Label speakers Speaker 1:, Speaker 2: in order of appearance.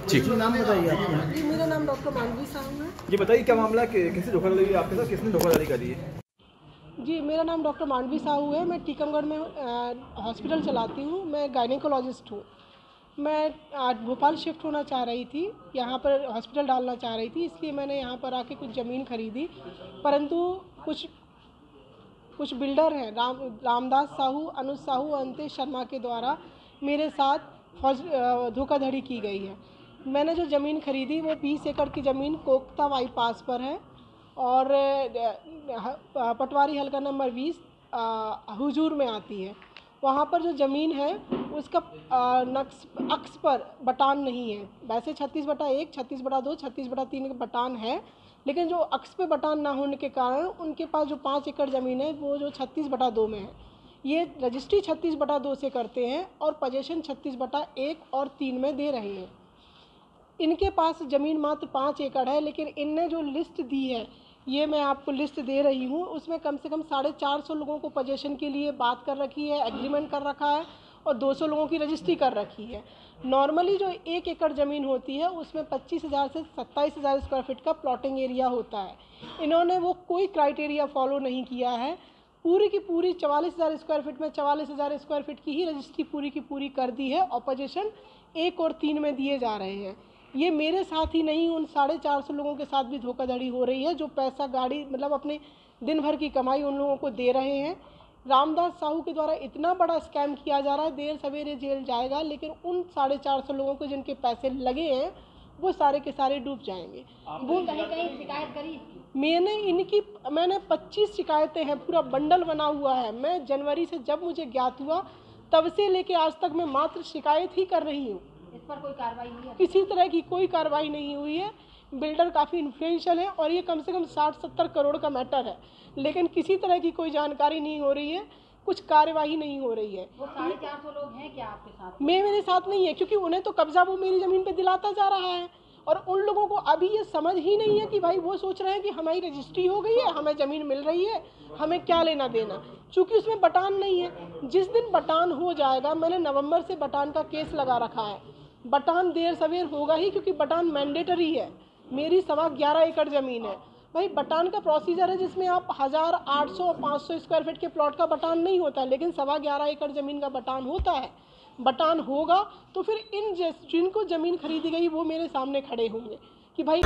Speaker 1: ठीक।
Speaker 2: नाम बताइए आपका।
Speaker 3: जी, मेरा नाम डॉक्टर मानवी साहू है।
Speaker 1: जी बताइए क्या मामला है, किससे धोखाधड़ी आपके साथ, किसने धोखाधड़ी करी है?
Speaker 3: जी, मेरा नाम डॉक्टर मानवी साहू है। मैं टीकमगढ़ में हॉस्पिटल चलाती हूँ। मैं गायनेकोलॉजिस्ट हूँ। मैं आज भोपाल शिफ्ट होना चाह रही थी, यहाँ पर हॉस्पिटल डालना चाह रही थी, इसलिए मैंने यहाँ पर आके कुछ ज़मीन खरीदी। परंतु कुछ बिल्डर हैं, रामदास साहू, अनुज साहू, अंतेश शर्मा के द्वारा मेरे साथ धोखाधड़ी की गई है। मैंने जो ज़मीन खरीदी वो 20 एकड़ की ज़मीन कोकता बाईपास पर है और पटवारी हल्का नंबर 20 हुजूर में आती है। वहाँ पर जो ज़मीन है उसका अक्स पर बटान नहीं है। वैसे 36/1, 36/2, 36/3 का बटान है, लेकिन जो अक्स पे बटान ना होने के कारण उनके पास जो 5 एकड़ ज़मीन है वो जो 36/2 में है। ये रजिस्ट्री 36/2 से करते हैं और पोजीशन 36/1 और 3 में दे रहे हैं। इनके पास ज़मीन मात्र 5 एकड़ है, लेकिन इनने जो लिस्ट दी है, ये मैं आपको लिस्ट दे रही हूँ, उसमें कम से कम 450 लोगों को पोजीशन के लिए बात कर रखी है, एग्रीमेंट कर रखा है और 200 लोगों की रजिस्ट्री कर रखी है। नॉर्मली जो 1 एकड़ ज़मीन होती है उसमें 25,000 से 27,000 स्क्वायर फीट का प्लॉटिंग एरिया होता है। इन्होंने वो कोई क्राइटेरिया फॉलो नहीं किया है। पूरी की पूरी 44,000 स्क्वायर फीट में 44,000 स्क्वायर फीट की ही रजिस्ट्री पूरी की पूरी कर दी है और पोजीशन 1 और 3 में दिए जा रहे हैं। ये मेरे साथ ही नहीं, उन 450 लोगों के साथ भी धोखाधड़ी हो रही है, जो पैसा गाड़ी मतलब अपने दिन भर की कमाई उन लोगों को दे रहे हैं। रामदास साहू के द्वारा इतना बड़ा स्कैम किया जा रहा है, देर सवेरे जेल जाएगा, लेकिन उन 450 लोगों को जिनके पैसे लगे हैं वो सारे के सारे डूब जाएंगे। वो
Speaker 4: कहीं शिकायत करी?
Speaker 3: मैंने 25 शिकायतें हैं, पूरा बंडल बना हुआ है। मैं जनवरी से जब मुझे ज्ञात हुआ तब से लेके आज तक मैं मात्र शिकायत ही कर रही हूँ।
Speaker 4: इस पर कोई कार्रवाई हुई है?
Speaker 3: किसी तरह की कोई कार्रवाई नहीं हुई है। बिल्डर काफ़ी इन्फ्लुएंशियल है और ये कम से कम 60-70 करोड़ का मैटर है, लेकिन किसी तरह की कोई जानकारी नहीं हो रही है, कुछ कार्यवाही नहीं हो रही है।
Speaker 4: वो 450 लोग हैं क्या आपके साथ?
Speaker 3: मेरे साथ नहीं है, क्योंकि उन्हें तो कब्जा वो मेरी ज़मीन पे दिलाता जा रहा है और उन लोगों को अभी ये समझ ही नहीं है कि भाई वो सोच रहे हैं कि हमारी रजिस्ट्री हो गई है, हमें ज़मीन मिल रही है, हमें क्या लेना देना, चूँकि उसमें बटान नहीं है। जिस दिन बटान हो जाएगा, मैंने नवंबर से बटान का केस लगा रखा है, बटान देर सवेर होगा ही, क्योंकि बटान मैंडेटरी है। मेरी 11.25 एकड़ ज़मीन है भाई। बटान का प्रोसीजर है जिसमें आप 1000, 800, 500 स्क्वायर फीट के प्लॉट का बटान नहीं होता, लेकिन 11.25 एकड़ ज़मीन का बटान होता है। बटान होगा तो फिर जिनको ज़मीन खरीदी गई वो मेरे सामने खड़े होंगे कि भाई